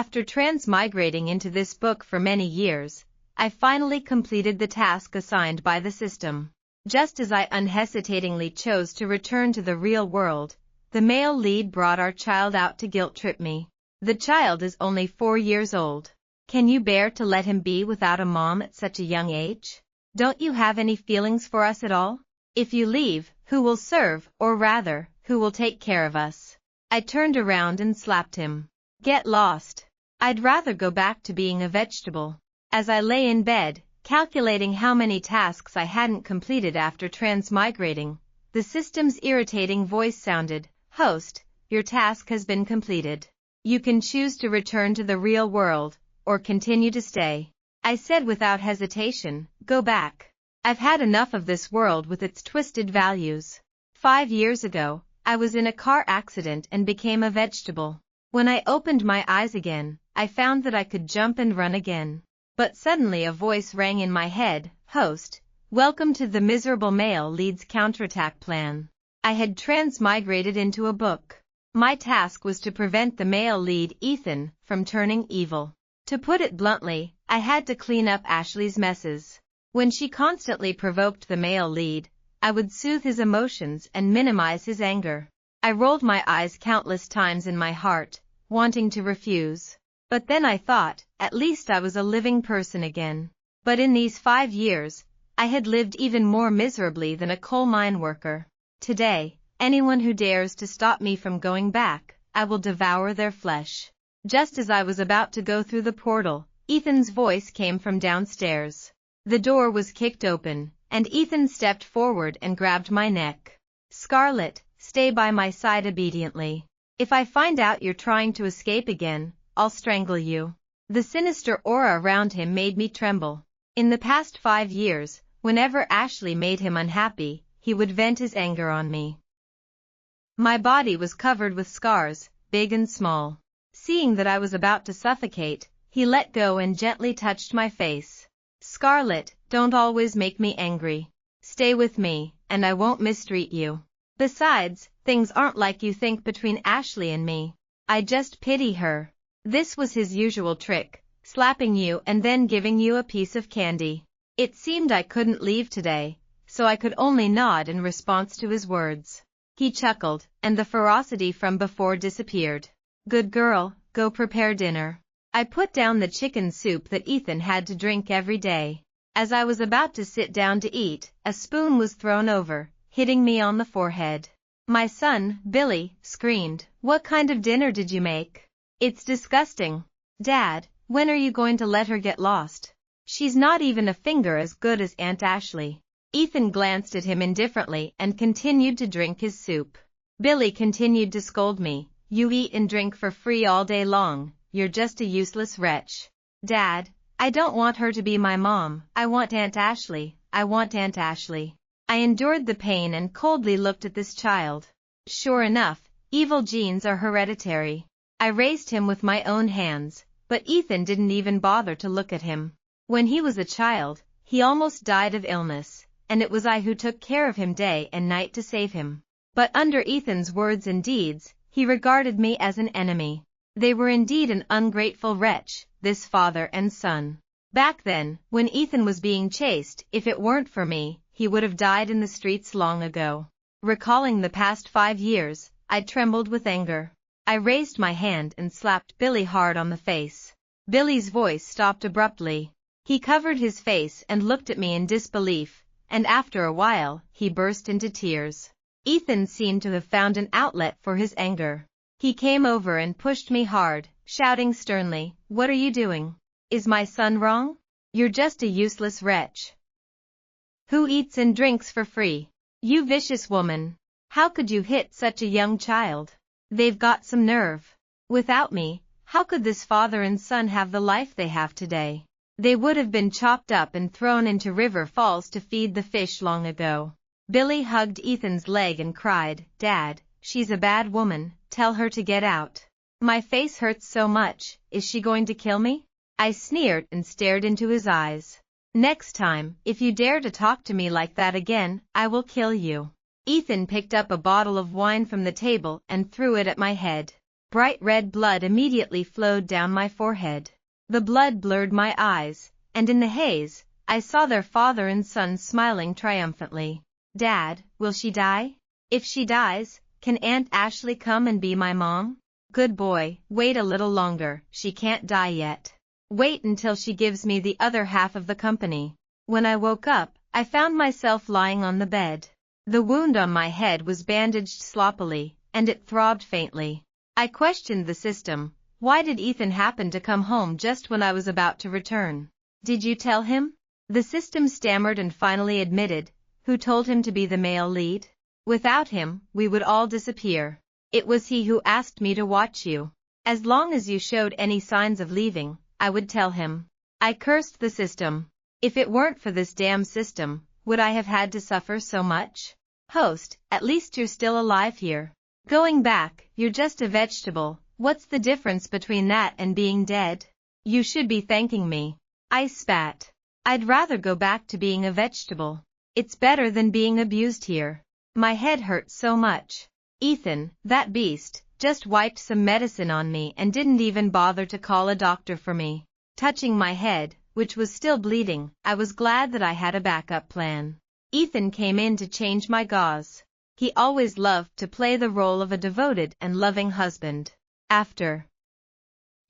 After transmigrating into this book for many years, I finally completed the task assigned by the system. Just as I unhesitatingly chose to return to the real world, the male lead brought our child out to guilt-trip me. The child is only 4 years old. Can you bear to let him be without a mom at such a young age? Don't you have any feelings for us at all? If you leave, who will serve, or rather, who will take care of us? I turned around and slapped him. Get lost. I'd rather go back to being a vegetable. As I lay in bed, calculating how many tasks I hadn't completed after transmigrating, the system's irritating voice sounded, "Host, your task has been completed. You can choose to return to the real world, or continue to stay." I said without hesitation, "Go back. I've had enough of this world with its twisted values." 5 years ago, I was in a car accident and became a vegetable. When I opened my eyes again, I found that I could jump and run again. But suddenly a voice rang in my head, "Host, welcome to the miserable male lead's counterattack plan." I had transmigrated into a book. My task was to prevent the male lead, Ethan, from turning evil. To put it bluntly, I had to clean up Ashley's messes. When she constantly provoked the male lead, I would soothe his emotions and minimize his anger. I rolled my eyes countless times in my heart, wanting to refuse. But then I thought, at least I was a living person again. But in these 5 years, I had lived even more miserably than a coal mine worker. Today, anyone who dares to stop me from going back, I will devour their flesh. Just as I was about to go through the portal, Ethan's voice came from downstairs. The door was kicked open, and Ethan stepped forward and grabbed my neck. "Scarlett, stay by my side obediently. If I find out you're trying to escape again, I'll strangle you." The sinister aura around him made me tremble. In the past 5 years, whenever Ashley made him unhappy, he would vent his anger on me. My body was covered with scars, big and small. Seeing that I was about to suffocate, he let go and gently touched my face. "Scarlett, don't always make me angry. Stay with me, and I won't mistreat you. Besides, things aren't like you think between Ashley and me. I just pity her." This was his usual trick, slapping you and then giving you a piece of candy. It seemed I couldn't leave today, so I could only nod in response to his words. He chuckled, and the ferocity from before disappeared. "Good girl, go prepare dinner." I put down the chicken soup that Ethan had to drink every day. As I was about to sit down to eat, a spoon was thrown over, hitting me on the forehead. My son, Billy, screamed, "What kind of dinner did you make? It's disgusting." "Dad, when are you going to let her get lost? She's not even a finger as good as Aunt Ashley." Ethan glanced at him indifferently and continued to drink his soup. Billy continued to scold me, "You eat and drink for free all day long, you're just a useless wretch." "Dad, I don't want her to be my mom, I want Aunt Ashley, I want Aunt Ashley." I endured the pain and coldly looked at this child. Sure enough, evil genes are hereditary. I raised him with my own hands, but Ethan didn't even bother to look at him. When he was a child, he almost died of illness, and it was I who took care of him day and night to save him. But under Ethan's words and deeds, he regarded me as an enemy. They were indeed an ungrateful wretch, this father and son. Back then, when Ethan was being chased, if it weren't for me, he would have died in the streets long ago. Recalling the past 5 years, I trembled with anger. I raised my hand and slapped Billy hard on the face. Billy's voice stopped abruptly. He covered his face and looked at me in disbelief, and after a while, he burst into tears. Ethan seemed to have found an outlet for his anger. He came over and pushed me hard, shouting sternly, "What are you doing? Is my son wrong? You're just a useless wretch who eats and drinks for free. You vicious woman. How could you hit such a young child? They've got some nerve. Without me, how could this father and son have the life they have today? They would have been chopped up and thrown into river falls to feed the fish long ago." Billy hugged Ethan's leg and cried, "Dad, she's a bad woman, tell her to get out." "My face hurts so much, is she going to kill me?" I sneered and stared into his eyes. "Next time, if you dare to talk to me like that again, I will kill you." Ethan picked up a bottle of wine from the table and threw it at my head. Bright red blood immediately flowed down my forehead. The blood blurred my eyes, and in the haze, I saw their father and son smiling triumphantly. Dad, will she die? If she dies, can Aunt Ashley come and be my mom? Good boy, wait a little longer, she can't die yet. Wait until she gives me the other half of the company. When I woke up, I found myself lying on the bed. The wound on my head was bandaged sloppily, and it throbbed faintly. I questioned the system. Why did Ethan happen to come home just when I was about to return? Did you tell him? The system stammered and finally admitted. Who told him to be the male lead? Without him, we would all disappear. It was he who asked me to watch you. As long as you showed any signs of leaving, I would tell him. I cursed the system. If it weren't for this damn system, would I have had to suffer so much? Host, at least you're still alive here. Going back, you're just a vegetable. What's the difference between that and being dead? You should be thanking me. I spat. I'd rather go back to being a vegetable. It's better than being abused here. My head hurt so much. Ethan, that beast, just wiped some medicine on me and didn't even bother to call a doctor for me. Touching my head, which was still bleeding, I was glad that I had a backup plan. Ethan came in to change my gauze. He always loved to play the role of a devoted and loving husband. After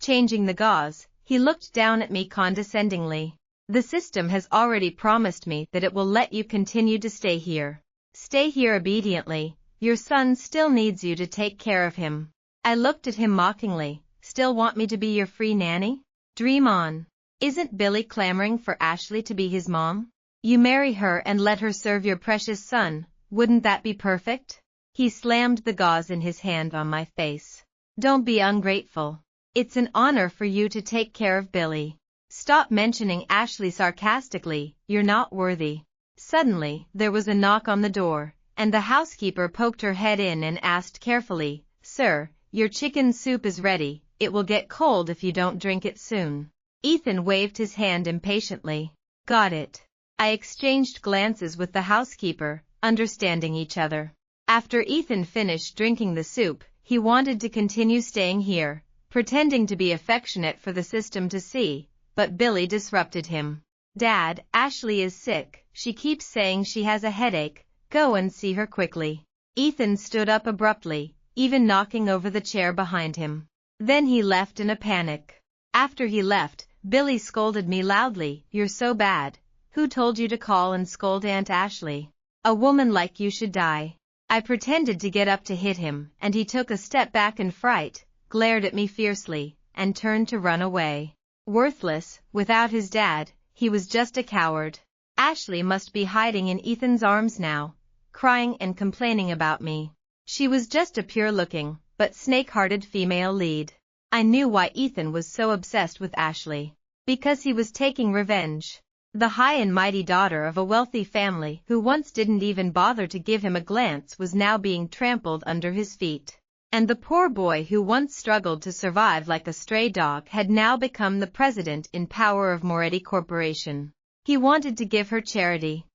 changing the gauze, he looked down at me condescendingly. The system has already promised me that it will let you continue to stay here. Stay here obediently. Your son still needs you to take care of him. I looked at him mockingly. Still want me to be your free nanny? Dream on. Isn't Billy clamoring for Ashley to be his mom? You marry her and let her serve your precious son. Wouldn't that be perfect? He slammed the gauze in his hand on my face. Don't be ungrateful. It's an honor for you to take care of Billy. Stop mentioning Ashley sarcastically. You're not worthy. Suddenly, there was a knock on the door, and the housekeeper poked her head in and asked carefully, Sir, your chicken soup is ready. It will get cold if you don't drink it soon. Ethan waved his hand impatiently. Got it. I exchanged glances with the housekeeper, understanding each other. After Ethan finished drinking the soup, he wanted to continue staying here, pretending to be affectionate for the system to see, but Billy disrupted him. Dad, Ashley is sick. She keeps saying she has a headache. Go and see her quickly. Ethan stood up abruptly, even knocking over the chair behind him. Then he left in a panic. After he left, Billy scolded me loudly. You're so bad. Who told you to call and scold Aunt Ashley? A woman like you should die. I pretended to get up to hit him, and he took a step back in fright, glared at me fiercely, and turned to run away. Worthless, without his dad, he was just a coward. Ashley must be hiding in Ethan's arms now, crying and complaining about me. She was just a pure-looking, but snake-hearted female lead. I knew why Ethan was so obsessed with Ashley. Because he was taking revenge. The high and mighty daughter of a wealthy family who once didn't even bother to give him a glance was now being trampled under his feet. And the poor boy who once struggled to survive like a stray dog had now become the president in power of Moretti Corporation. He wanted to give her charity.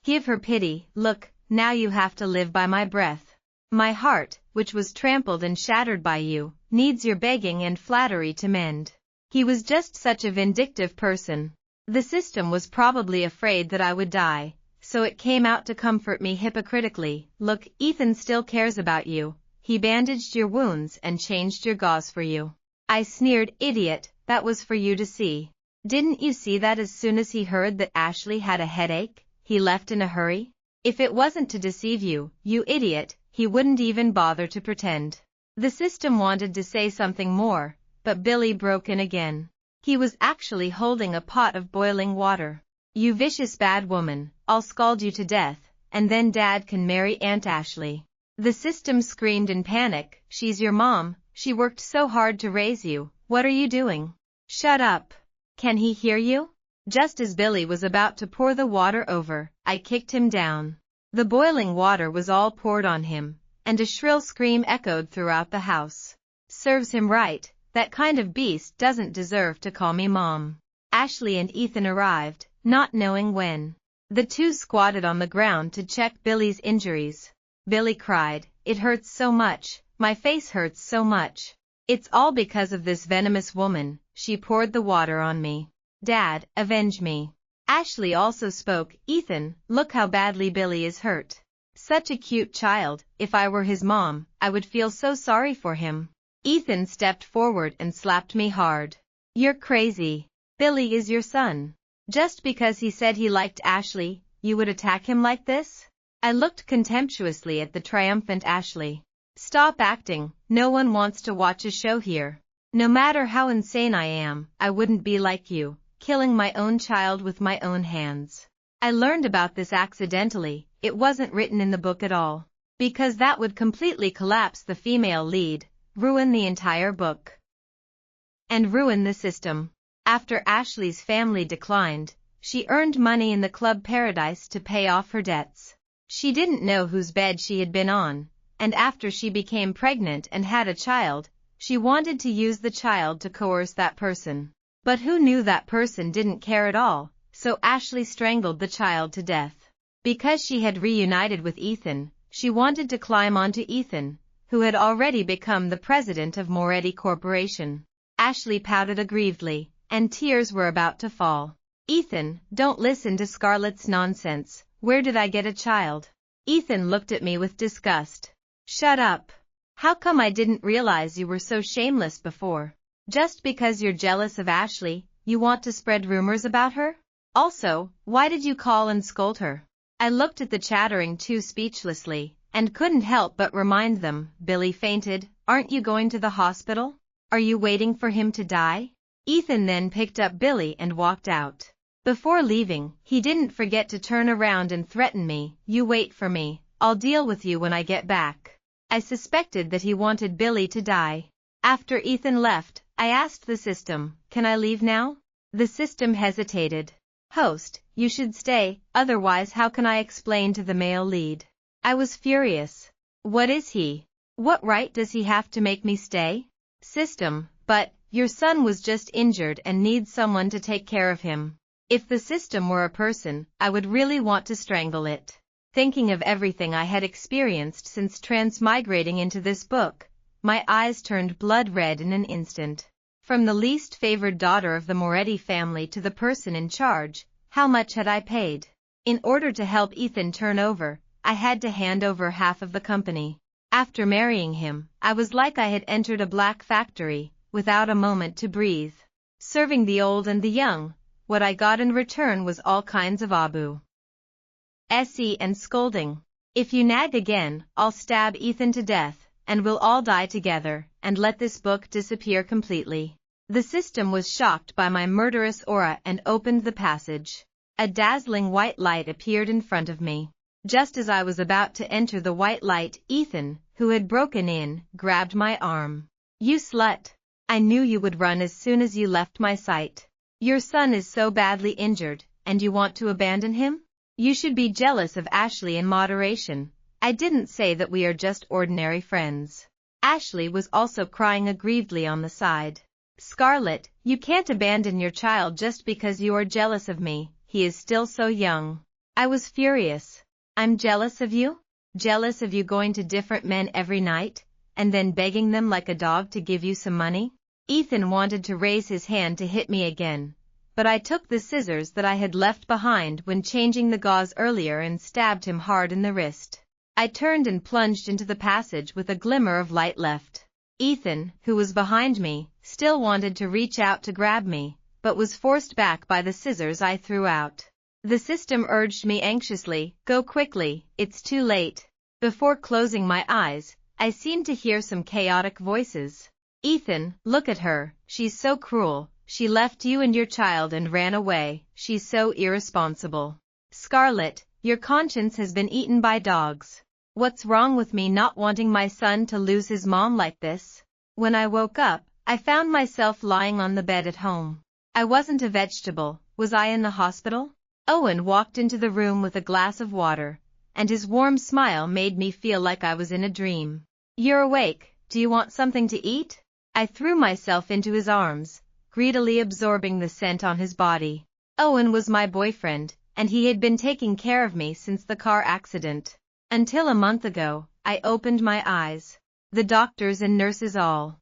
Give her pity. Look, now you have to live by my breath. My heart, which was trampled and shattered by you, needs your begging and flattery to mend. He was just such a vindictive person. The system was probably afraid that I would die, so it came out to comfort me hypocritically. Look, Ethan still cares about you. He bandaged your wounds and changed your gauze for you. I sneered. Idiot, that was for you to see. Didn't you see that as soon as he heard that Ashley had a headache, he left in a hurry? If it wasn't to deceive you, you idiot, he wouldn't even bother to pretend. The system wanted to say something more, but Billy broke in again. He was actually holding a pot of boiling water. You vicious bad woman, I'll scald you to death, and then Dad can marry Aunt Ashley. The system screamed in panic. She's your mom. She worked so hard to raise you. What are you doing? Shut up. Can he hear you? Just as Billy was about to pour the water over, I kicked him down. The boiling water was all poured on him, and a shrill scream echoed throughout the house. Serves him right. That kind of beast doesn't deserve to call me mom. Ashley and Ethan arrived, not knowing when. The two squatted on the ground to check Billy's injuries. Billy cried, It hurts so much. My face hurts so much. It's all because of this venomous woman. She poured the water on me. Dad, avenge me. Ashley also spoke. Ethan, look how badly Billy is hurt. Such a cute child. If I were his mom, I would feel so sorry for him. Ethan stepped forward and slapped me hard. You're crazy. Billy is your son. Just because he said he liked Ashley, you would attack him like this? I looked contemptuously at the triumphant Ashley. Stop acting. No one wants to watch a show here. No matter how insane I am, I wouldn't be like you, killing my own child with my own hands. I learned about this accidentally. It wasn't written in the book at all. Because that would completely collapse the female lead, ruin the entire book, and ruin the system. After Ashley's family declined, she earned money in the Club Paradise to pay off her debts. She didn't know whose bed she had been on, and after she became pregnant and had a child, she wanted to use the child to coerce that person. But who knew that person didn't care at all, so Ashley strangled the child to death. Because she had reunited with Ethan, she wanted to climb onto Ethan, who had already become the president of Moretti Corporation. Ashley pouted aggrievedly, and tears were about to fall. Ethan, don't listen to Scarlett's nonsense. Where did I get a child? Ethan looked at me with disgust. Shut up. How come I didn't realize you were so shameless before? Just because you're jealous of Ashley, you want to spread rumors about her? Also, why did you call and scold her? I looked at the chattering two speechlessly, and couldn't help but remind them. Billy fainted. Aren't you going to the hospital? Are you waiting for him to die? Ethan then picked up Billy and walked out. Before leaving, he didn't forget to turn around and threaten me. You wait for me. I'll deal with you when I get back. I suspected that he wanted Billy to die. After Ethan left, I asked the system, can I leave now? The system hesitated. Host, you should stay, otherwise how can I explain to the male lead? I was furious. What is he? What right does he have to make me stay? System, but your son was just injured and needs someone to take care of him. If the system were a person, I would really want to strangle it. Thinking of everything I had experienced since transmigrating into this book, my eyes turned blood red in an instant. From the least favored daughter of the Moretti family to the person in charge, how much had I paid? In order to help Ethan turn over, I had to hand over half of the company. After marrying him, I was like I had entered a black factory, without a moment to breathe. Serving the old and the young, what I got in return was all kinds of abu, se and scolding. If you nag again, I'll stab Ethan to death, and we'll all die together, and let this book disappear completely. The system was shocked by my murderous aura and opened the passage. A dazzling white light appeared in front of me. Just as I was about to enter the white light, Ethan, who had broken in, grabbed my arm. You slut! I knew you would run as soon as you left my sight. Your son is so badly injured, and you want to abandon him? You should be jealous of Ashley in moderation. I didn't say that we are just ordinary friends. Ashley was also crying aggrievedly on the side. Scarlett, you can't abandon your child just because you are jealous of me. He is still so young. I was furious. I'm jealous of you? Jealous of you going to different men every night, and then begging them like a dog to give you some money? Ethan wanted to raise his hand to hit me again, but I took the scissors that I had left behind when changing the gauze earlier and stabbed him hard in the wrist. I turned and plunged into the passage with a glimmer of light left. Ethan, who was behind me, still wanted to reach out to grab me, but was forced back by the scissors I threw out. The system urged me anxiously, go quickly, it's too late. Before closing my eyes, I seemed to hear some chaotic voices. Ethan, look at her, she's so cruel. She left you and your child and ran away. She's so irresponsible. Scarlett, your conscience has been eaten by dogs. What's wrong with me not wanting my son to lose his mom like this? When I woke up, I found myself lying on the bed at home. I wasn't a vegetable. Was I in the hospital? Owen walked into the room with a glass of water, and his warm smile made me feel like I was in a dream. You're awake. Do you want something to eat? I threw myself into his arms, greedily absorbing the scent on his body. Owen was my boyfriend, and he had been taking care of me since the car accident. Until a month ago, I opened my eyes. The doctors and nurses all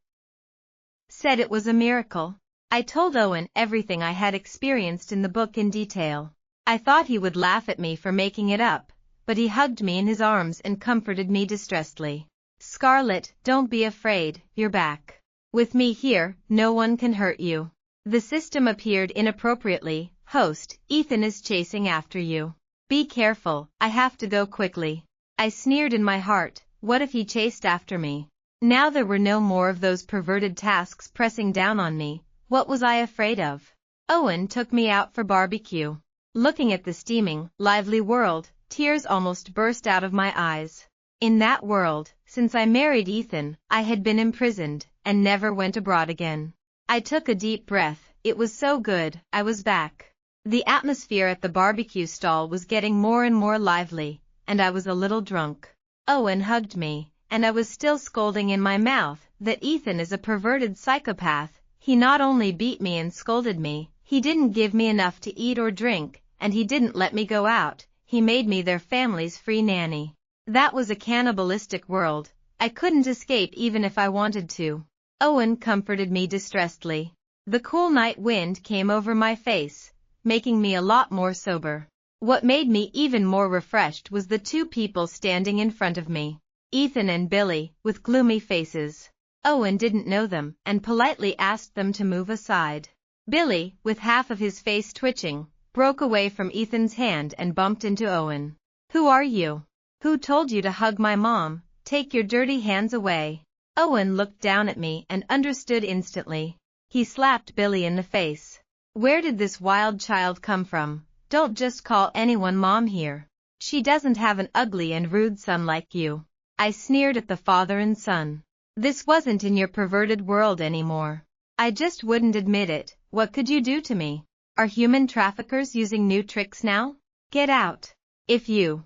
said it was a miracle. I told Owen everything I had experienced in the book in detail. I thought he would laugh at me for making it up, but he hugged me in his arms and comforted me distressedly. Scarlett, don't be afraid, you're back. With me here, no one can hurt you. The system appeared inappropriately. Host, Ethan is chasing after you. Be careful, I have to go quickly. I sneered in my heart, what if he chased after me? Now there were no more of those perverted tasks pressing down on me. What was I afraid of? Owen took me out for barbecue. Looking at the steaming, lively world, tears almost burst out of my eyes. In that world, since I married Ethan, I had been imprisoned, and never went abroad again. I took a deep breath, it was so good, I was back. The atmosphere at the barbecue stall was getting more and more lively, and I was a little drunk. Owen hugged me, and I was still scolding in my mouth that Ethan is a perverted psychopath. He not only beat me and scolded me, he didn't give me enough to eat or drink, and he didn't let me go out. He made me their family's free nanny. That was a cannibalistic world. I couldn't escape even if I wanted to. Owen comforted me distressedly. The cool night wind came over my face, making me a lot more sober. What made me even more refreshed was the two people standing in front of me. Ethan and Billy, with gloomy faces. Owen didn't know them, and politely asked them to move aside. Billy, with half of his face twitching, broke away from Ethan's hand and bumped into Owen. Who are you? Who told you to hug my mom? Take your dirty hands away. Owen looked down at me and understood instantly. He slapped Billy in the face. Where did this wild child come from? Don't just call anyone mom here. She doesn't have an ugly and rude son like you. I sneered at the father and son. This wasn't in your perverted world anymore. I just wouldn't admit it. What could you do to me? Are human traffickers using new tricks now? Get out. If you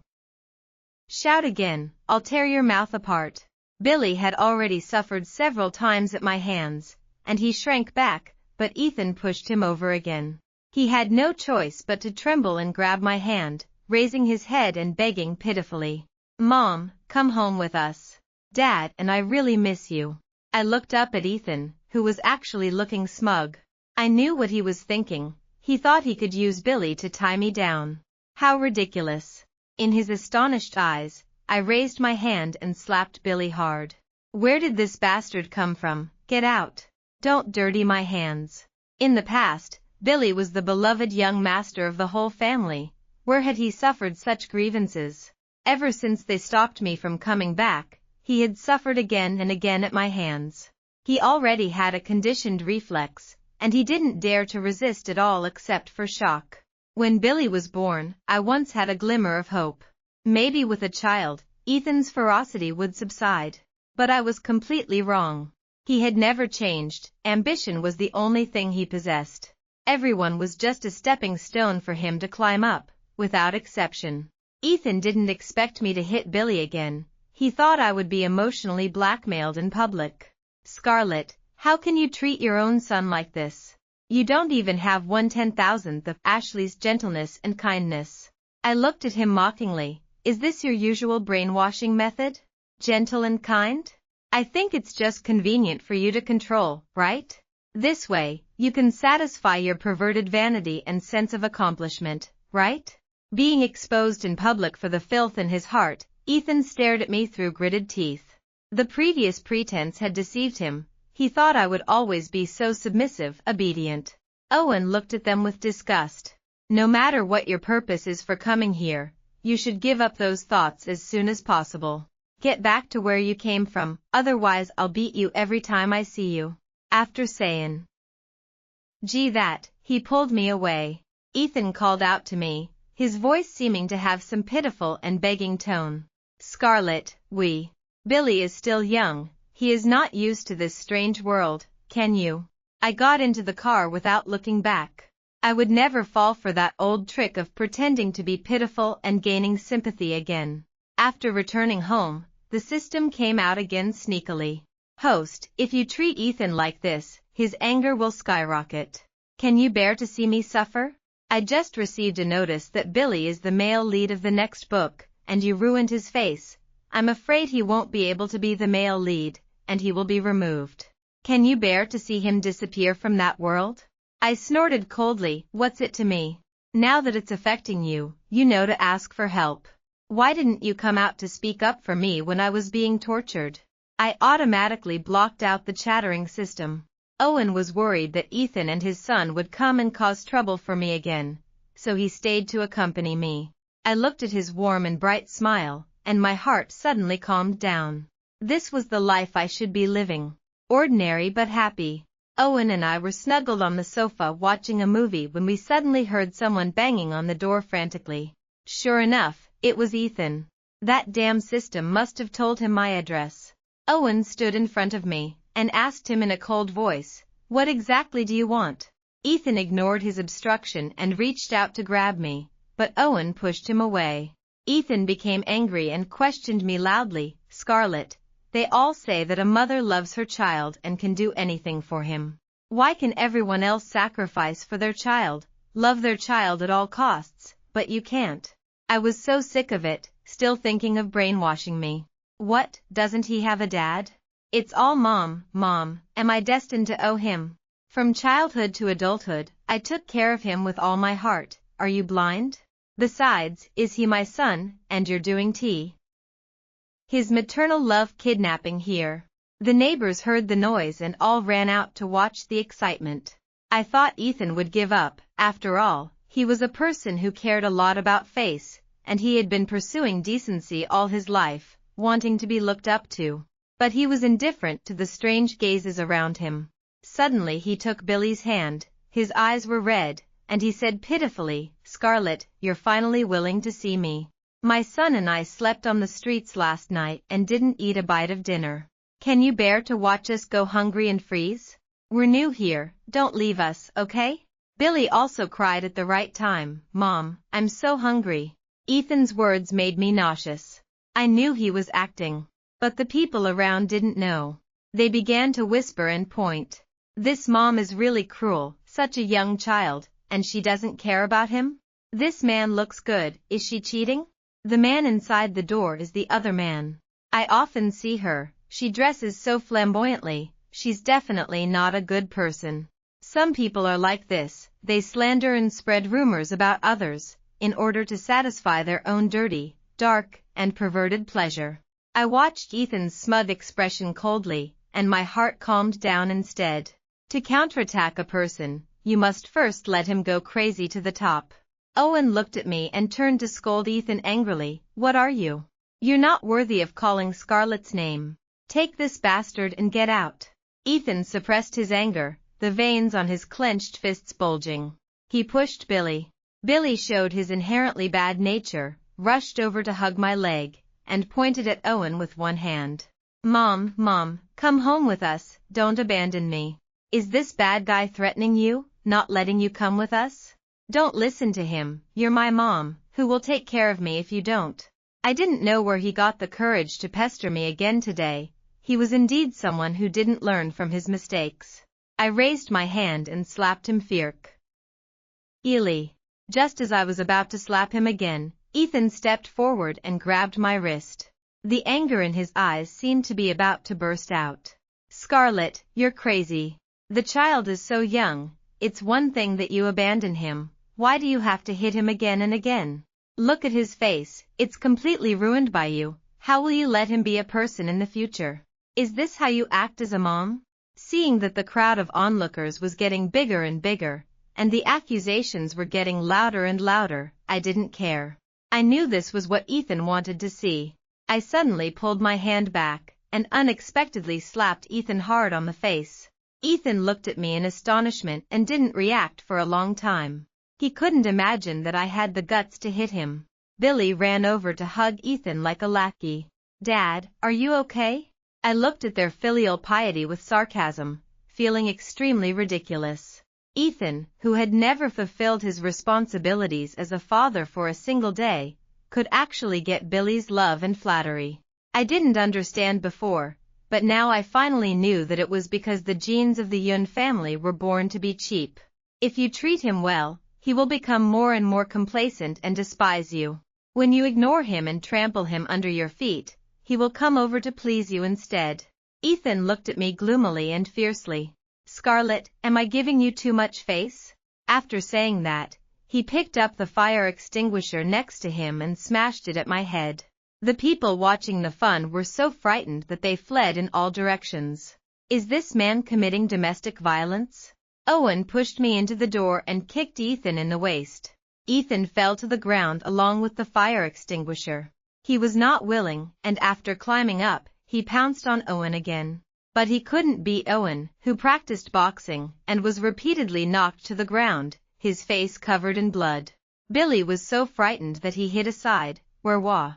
shout again, I'll tear your mouth apart. Billy had already suffered several times at my hands, and he shrank back, but Ethan pushed him over again. He had no choice but to tremble and grab my hand, raising his head and begging pitifully. Mom, come home with us. Dad and I really miss you. I looked up at Ethan, who was actually looking smug. I knew what he was thinking. He thought he could use Billy to tie me down. How ridiculous. In his astonished eyes, I raised my hand and slapped Billy hard. Where did this bastard come from? Get out. Don't dirty my hands. In the past, Billy was the beloved young master of the whole family. Where had he suffered such grievances? Ever since they stopped me from coming back, he had suffered again and again at my hands. He already had a conditioned reflex, and he didn't dare to resist at all except for shock. When Billy was born, I once had a glimmer of hope. Maybe with a child, Ethan's ferocity would subside. But I was completely wrong. He had never changed. Ambition was the only thing he possessed. Everyone was just a stepping stone for him to climb up, without exception. Ethan didn't expect me to hit Billy again. He thought I would be emotionally blackmailed in public. Scarlett, how can you treat your own son like this? You don't even have 1/10,000th of Ashley's gentleness and kindness. I looked at him mockingly. Is this your usual brainwashing method? Gentle and kind? I think it's just convenient for you to control, right? This way, you can satisfy your perverted vanity and sense of accomplishment, right? Being exposed in public for the filth in his heart, Ethan stared at me through gritted teeth. The previous pretense had deceived him. He thought I would always be so submissive, obedient. Owen looked at them with disgust. No matter what your purpose is for coming here, you should give up those thoughts as soon as possible. Get back to where you came from, otherwise I'll beat you every time I see you. After saying, "Gee that," he pulled me away. Ethan called out to me, his voice seeming to have some pitiful and begging tone. Scarlett, Billy is still young. He is not used to this strange world, can you? I got into the car without looking back. I would never fall for that old trick of pretending to be pitiful and gaining sympathy again. After returning home, the system came out again sneakily. Host, if you treat Ethan like this, his anger will skyrocket. Can you bear to see me suffer? I just received a notice that Billy is the male lead of the next book, and you ruined his face. I'm afraid he won't be able to be the male lead. and he will be removed. Can you bear to see him disappear from that world? I snorted coldly, what's it to me? Now that it's affecting you, you know to ask for help. Why didn't you come out to speak up for me when I was being tortured? I automatically blocked out the chattering system. Owen was worried that Ethan and his son would come and cause trouble for me again, so he stayed to accompany me. I looked at his warm and bright smile, and my heart suddenly calmed down. This was the life I should be living. Ordinary but happy. Owen and I were snuggled on the sofa watching a movie when we suddenly heard someone banging on the door frantically. Sure enough, it was Ethan. That damn system must have told him my address. Owen stood in front of me and asked him in a cold voice, "What exactly do you want?" Ethan ignored his obstruction and reached out to grab me, but Owen pushed him away. Ethan became angry and questioned me loudly, "Scarlett, they all say that a mother loves her child and can do anything for him. Why can everyone else sacrifice for their child, love their child at all costs, but you can't?" I was so sick of it, still thinking of brainwashing me. What, doesn't he have a dad? It's all mom, am I destined to owe him? From childhood to adulthood, I took care of him with all my heart. Are you blind? Besides, is he my son, and you're doing his maternal love kidnapping here? The neighbors heard the noise and all ran out to watch the excitement. I thought Ethan would give up. After all, he was a person who cared a lot about face, and he had been pursuing decency all his life, wanting to be looked up to. But he was indifferent to the strange gazes around him. Suddenly he took Billy's hand, his eyes were red, and he said pitifully, "Scarlett, you're finally willing to see me. My son and I slept on the streets last night and didn't eat a bite of dinner. Can you bear to watch us go hungry and freeze? We're new here, don't leave us, okay?" Billy also cried at the right time, "Mom, I'm so hungry." Ethan's words made me nauseous. I knew he was acting, but the people around didn't know. They began to whisper and point. This mom is really cruel, such a young child, and she doesn't care about him? This man looks good, is she cheating? The man inside the door is the other man. I often see her, she dresses so flamboyantly, she's definitely not a good person. Some people are like this, they slander and spread rumors about others, in order to satisfy their own dirty, dark, and perverted pleasure. I watched Ethan's smug expression coldly, and my heart calmed down instead. To counterattack a person, you must first let him go crazy to the top. Owen looked at me and turned to scold Ethan angrily, "What are you? You're not worthy of calling Scarlett's name. Take this bastard and get out." Ethan suppressed his anger, the veins on his clenched fists bulging. He pushed Billy. Billy showed his inherently bad nature, rushed over to hug my leg, and pointed at Owen with one hand. Mom, come home with us, don't abandon me. Is this bad guy threatening you, not letting you come with us? Don't listen to him, you're my mom, who will take care of me if you don't." I didn't know where he got the courage to pester me again today. He was indeed someone who didn't learn from his mistakes. I raised my hand and slapped him fiercely. Just as I was about to slap him again, Ethan stepped forward and grabbed my wrist. The anger in his eyes seemed to be about to burst out. "Scarlett, you're crazy. The child is so young, it's one thing that you abandon him. Why do you have to hit him again and again? Look at his face, it's completely ruined by you. How will you let him be a person in the future? Is this how you act as a mom?" Seeing that the crowd of onlookers was getting bigger and bigger, and the accusations were getting louder and louder, I didn't care. I knew this was what Ethan wanted to see. I suddenly pulled my hand back, and unexpectedly slapped Ethan hard on the face. Ethan looked at me in astonishment and didn't react for a long time. He couldn't imagine that I had the guts to hit him. Billy ran over to hug Ethan like a lackey. "Dad, are you okay?" I looked at their filial piety with sarcasm, feeling extremely ridiculous. Ethan, who had never fulfilled his responsibilities as a father for a single day, could actually get Billy's love and flattery. I didn't understand before, but now I finally knew that it was because the genes of the Yun family were born to be cheap. If you treat him well, he will become more and more complacent and despise you. When you ignore him and trample him under your feet, he will come over to please you instead. Ethan looked at me gloomily and fiercely. Scarlett, am I giving you too much face? After saying that, he picked up the fire extinguisher next to him and smashed it at my head. The people watching the fun were so frightened that they fled in all directions. Is this man committing domestic violence? Owen pushed me into the door and kicked Ethan in the waist. Ethan fell to the ground along with the fire extinguisher. He was not willing, and after climbing up, he pounced on Owen again. But he couldn't beat Owen, who practiced boxing, and was repeatedly knocked to the ground, his face covered in blood. Billy was so frightened that he hid aside, where was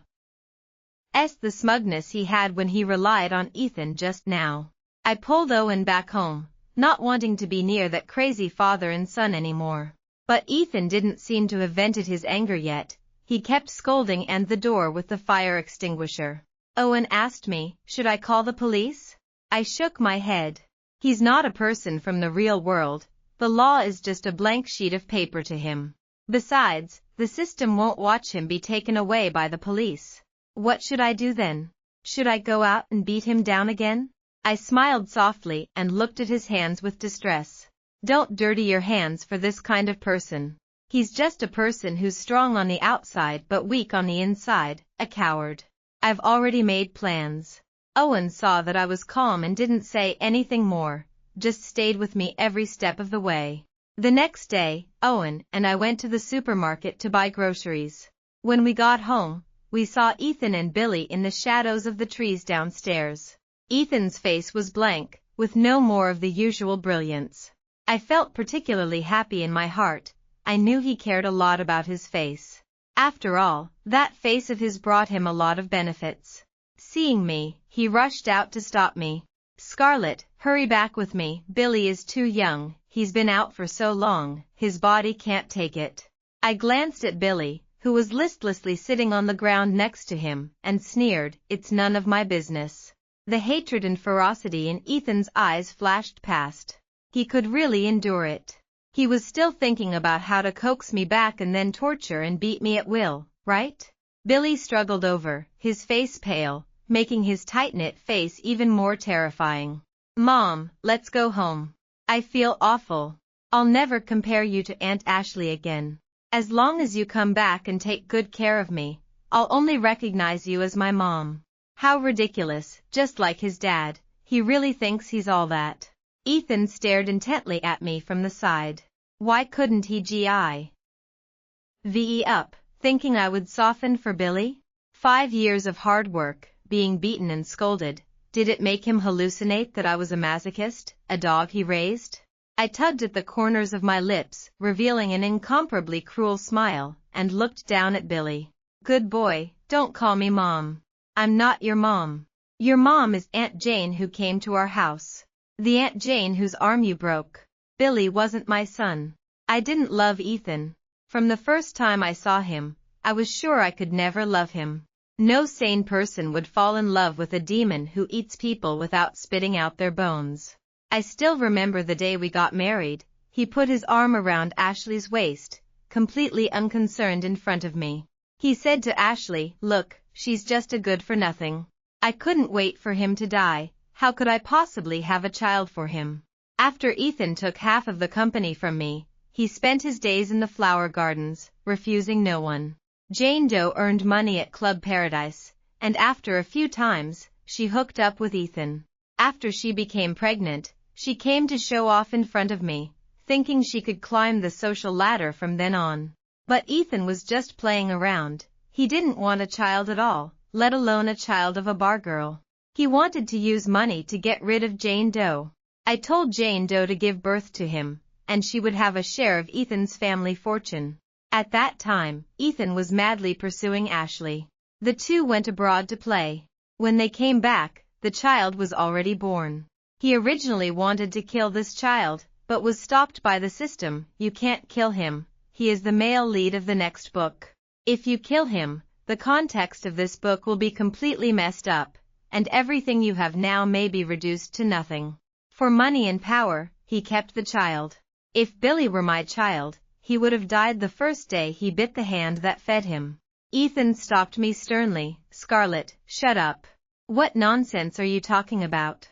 the smugness he had when he relied on Ethan just now. I pulled Owen back home, not wanting to be near that crazy father and son anymore. But Ethan didn't seem to have vented his anger yet. He kept scolding and the door with the fire extinguisher. Owen asked me, should I call the police? I shook my head. He's not a person from the real world. The law is just a blank sheet of paper to him. Besides, the system won't watch him be taken away by the police. What should I do then? Should I go out and beat him down again? I smiled softly and looked at his hands with distress. Don't dirty your hands for this kind of person. He's just a person who's strong on the outside but weak on the inside, a coward. I've already made plans. Owen saw that I was calm and didn't say anything more, just stayed with me every step of the way. The next day, Owen and I went to the supermarket to buy groceries. When we got home, we saw Ethan and Billy in the shadows of the trees downstairs. Ethan's face was blank, with no more of the usual brilliance. I felt particularly happy in my heart. I knew he cared a lot about his face. After all, that face of his brought him a lot of benefits. Seeing me, he rushed out to stop me. Scarlett, hurry back with me. Billy is too young. He's been out for so long, his body can't take it. I glanced at Billy, who was listlessly sitting on the ground next to him, and sneered, it's none of my business. The hatred and ferocity in Ethan's eyes flashed past. He could really endure it. He was still thinking about how to coax me back and then torture and beat me at will, right? Billy struggled over, his face pale, making his tight-knit face even more terrifying. Mom, let's go home. I feel awful. I'll never compare you to Aunt Ashley again. As long as you come back and take good care of me, I'll only recognize you as my mom. How ridiculous, just like his dad. He really thinks he's all that. Ethan stared intently at me from the side. Why couldn't he give up, thinking I would soften for Billy? 5 years of hard work, being beaten and scolded. Did it make him hallucinate that I was a masochist, a dog he raised? I tugged at the corners of my lips, revealing an incomparably cruel smile, and looked down at Billy. Good boy, don't call me Mom. I'm not your mom. Your mom is Aunt Jane who came to our house. The Aunt Jane whose arm you broke. Billy wasn't my son. I didn't love Ethan. From the first time I saw him, I was sure I could never love him. No sane person would fall in love with a demon who eats people without spitting out their bones. I still remember the day we got married. He put his arm around Ashley's waist, completely unconcerned in front of me. He said to Ashley, look, she's just a good-for-nothing. I couldn't wait for him to die. How could I possibly have a child for him? After Ethan took half of the company from me, he spent his days in the flower gardens, refusing no one. Jane Doe earned money at Club Paradise, and after a few times, she hooked up with Ethan. After she became pregnant, she came to show off in front of me, thinking she could climb the social ladder from then on. But Ethan was just playing around. He didn't want a child at all, let alone a child of a bar girl. He wanted to use money to get rid of Jane Doe. I told Jane Doe to give birth to him, and she would have a share of Ethan's family fortune. At that time, Ethan was madly pursuing Ashley. The two went abroad to play. When they came back, the child was already born. He originally wanted to kill this child, but was stopped by the system. You can't kill him. He is the male lead of the next book. If you kill him, the context of this book will be completely messed up, and everything you have now may be reduced to nothing. For money and power, he kept the child. If Billy were my child, he would have died the first day he bit the hand that fed him. Ethan stopped me sternly. Scarlett, shut up. What nonsense are you talking about?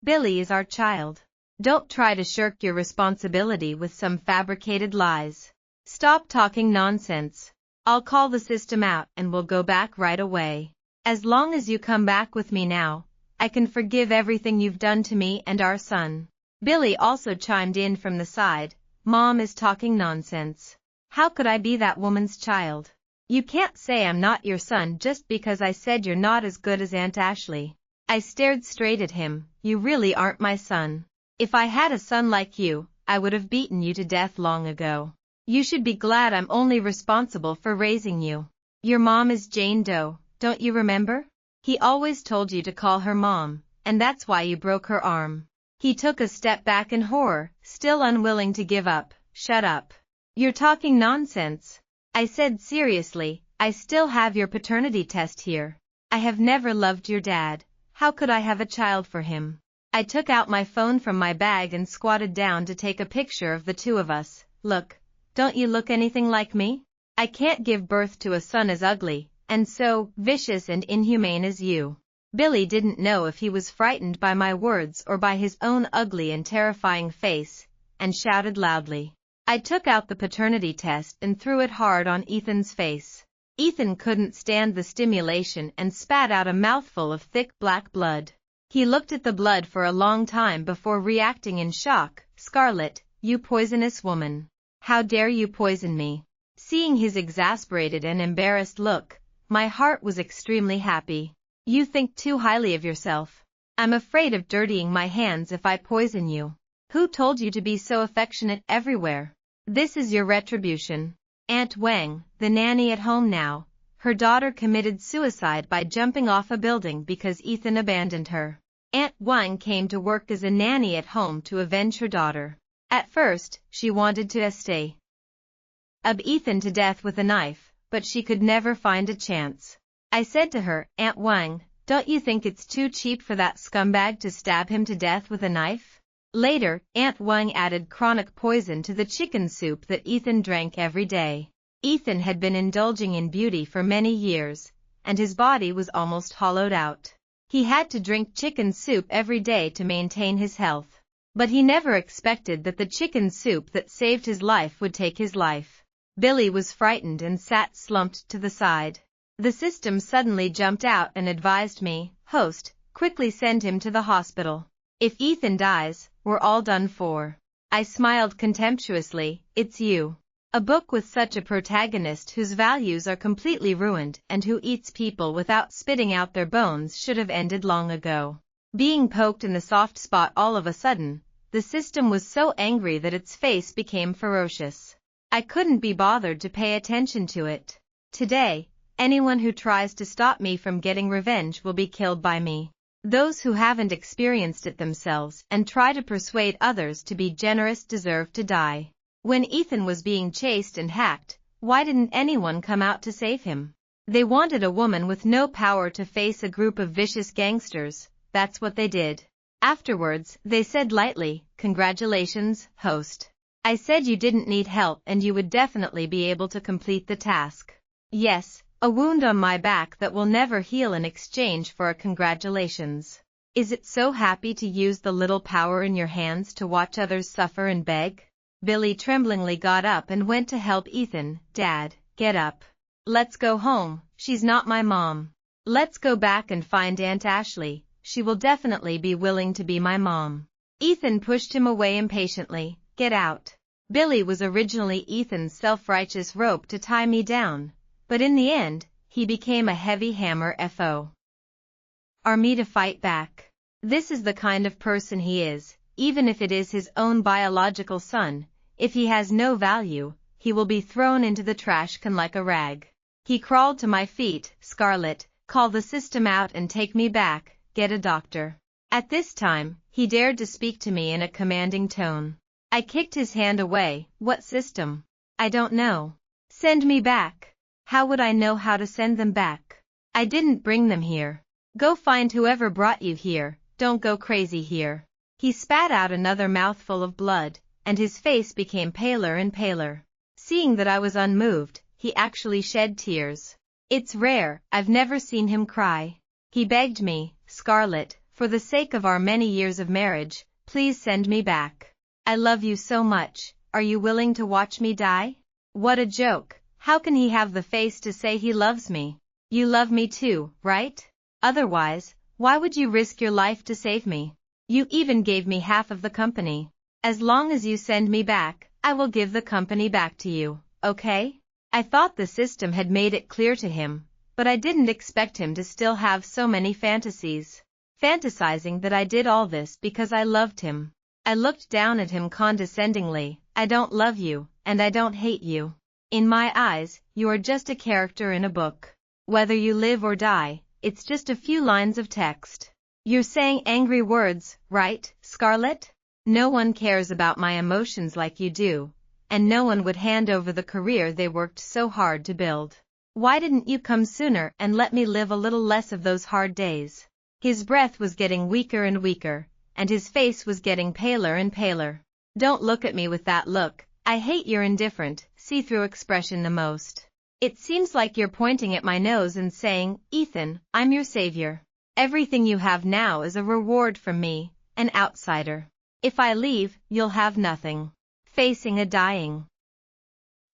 Billy is our child. Don't try to shirk your responsibility with some fabricated lies. Stop talking nonsense. I'll call the system out and we'll go back right away. As long as you come back with me now, I can forgive everything you've done to me and our son. Billy also chimed in from the side. Mom is talking nonsense. How could I be that woman's child? You can't say I'm not your son just because I said you're not as good as Aunt Ashley. I stared straight at him. You really aren't my son. If I had a son like you, I would have beaten you to death long ago. You should be glad I'm only responsible for raising you. Your mom is Jane Doe, don't you remember? He always told you to call her mom, and that's why you broke her arm. He took a step back in horror, still unwilling to give up. Shut up. You're talking nonsense. I said seriously, I still have your paternity test here. I have never loved your dad. How could I have a child for him? I took out my phone from my bag and squatted down to take a picture of the two of us. Look, don't you look anything like me? I can't give birth to a son as ugly, and so vicious and inhumane as you. Billy didn't know if he was frightened by my words or by his own ugly and terrifying face, and shouted loudly. I took out the paternity test and threw it hard on Ethan's face. Ethan couldn't stand the stimulation and spat out a mouthful of thick black blood. He looked at the blood for a long time before reacting in shock. Scarlett, you poisonous woman. How dare you poison me? Seeing his exasperated and embarrassed look, my heart was extremely happy. You think too highly of yourself. I'm afraid of dirtying my hands if I poison you. Who told you to be so affectionate everywhere? This is your retribution. Aunt Wang, the nanny at home now, her daughter committed suicide by jumping off a building because Ethan abandoned her. Aunt Wang came to work as a nanny at home to avenge her daughter. At first, she wanted to stab Ethan to death with a knife, but she could never find a chance. I said to her, Aunt Wang, don't you think it's too cheap for that scumbag to stab him to death with a knife? Later, Aunt Wang added chronic poison to the chicken soup that Ethan drank every day. Ethan had been indulging in beauty for many years, and his body was almost hollowed out. He had to drink chicken soup every day to maintain his health. But he never expected that the chicken soup that saved his life would take his life. Billy was frightened and sat slumped to the side. The system suddenly jumped out and advised me, Host, quickly send him to the hospital. If Ethan dies, we're all done for. I smiled contemptuously. It's you. A book with such a protagonist whose values are completely ruined and who eats people without spitting out their bones should have ended long ago. Being poked in the soft spot all of a sudden, the system was so angry that its face became ferocious. I couldn't be bothered to pay attention to it. Today, anyone who tries to stop me from getting revenge will be killed by me. Those who haven't experienced it themselves and try to persuade others to be generous deserve to die. When Ethan was being chased and hacked, why didn't anyone come out to save him? They wanted a woman with no power to face a group of vicious gangsters. That's what they did. Afterwards, they said lightly, Congratulations, Host. I said you didn't need help and you would definitely be able to complete the task. Yes, a wound on my back that will never heal in exchange for a congratulations. Is it so happy to use the little power in your hands to watch others suffer and beg? Billy tremblingly got up and went to help Ethan. Dad, get up. Let's go home. She's not my mom. Let's go back and find Aunt Ashley. She will definitely be willing to be my mom. Ethan pushed him away impatiently. Get out. Billy was originally Ethan's self-righteous rope to tie me down, but in the end, he became a heavy hammer for me to fight back. This is the kind of person he is. Even if it is his own biological son, if he has no value, he will be thrown into the trash can like a rag. He crawled to my feet. Scarlett, call the system out and take me back. Get a doctor. At this time, he dared to speak to me in a commanding tone. I kicked his hand away. What system? I don't know. Send me back. How would I know how to send them back? I didn't bring them here. Go find whoever brought you here. Don't go crazy here. He spat out another mouthful of blood, and his face became paler and paler. Seeing that I was unmoved, he actually shed tears. It's rare, I've never seen him cry. He begged me, Scarlett, For the sake of our many years of marriage, please send me back. I love you so much. Are you willing to watch me die? What a joke. How can he have the face to say he loves me? You love me too, right? Otherwise, why would you risk your life to save me? You even gave me half of the company. As long as you send me back, I will give the company back to you, okay? I thought the system had made it clear to him, but I didn't expect him to still have so many fantasies. Fantasizing that I did all this because I loved him. I looked down at him condescendingly. I don't love you, and I don't hate you. In my eyes, you are just a character in a book. Whether you live or die, it's just a few lines of text. You're saying angry words, right, Scarlett? No one cares about my emotions like you do, and no one would hand over the career they worked so hard to build. Why didn't you come sooner and let me live a little less of those hard days? His breath was getting weaker and weaker, and his face was getting paler and paler. Don't look at me with that look. I hate your indifferent, see-through expression the most. It seems like you're pointing at my nose and saying, Ethan, I'm your savior. Everything you have now is a reward from me, an outsider. If I leave, you'll have nothing. Facing a dying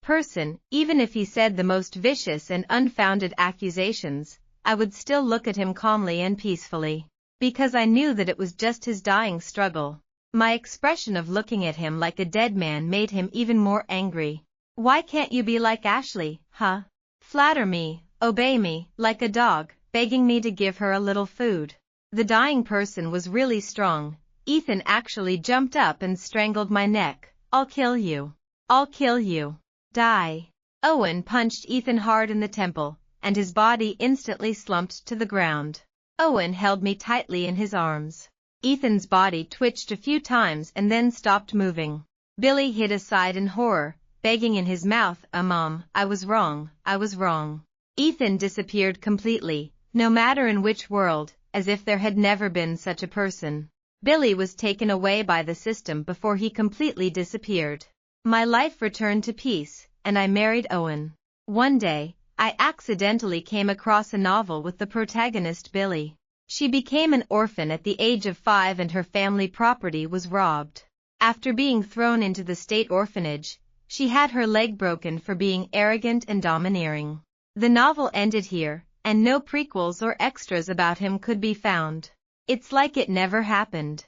person, even if he said the most vicious and unfounded accusations, I would still look at him calmly and peacefully, because I knew that it was just his dying struggle. My expression of looking at him like a dead man made him even more angry. Why can't you be like Ashley, huh? Flatter me, obey me, like a dog, begging me to give her a little food. The dying person was really strong. Ethan actually jumped up and strangled my neck. I'll kill you. I'll kill you. Die. Owen punched Ethan hard in the temple, and his body instantly slumped to the ground. Owen held me tightly in his arms. Ethan's body twitched a few times and then stopped moving. Billy hid aside in horror, begging in his mouth, Mom, I was wrong, I was wrong. Ethan disappeared completely, no matter in which world, as if there had never been such a person. Billy was taken away by the system before he completely disappeared. My life returned to peace, and I married Owen. One day, I accidentally came across a novel with the protagonist Billy. She became an orphan at the age of 5 and her family property was robbed. After being thrown into the state orphanage, she had her leg broken for being arrogant and domineering. The novel ended here, and no prequels or extras about him could be found. It's like it never happened.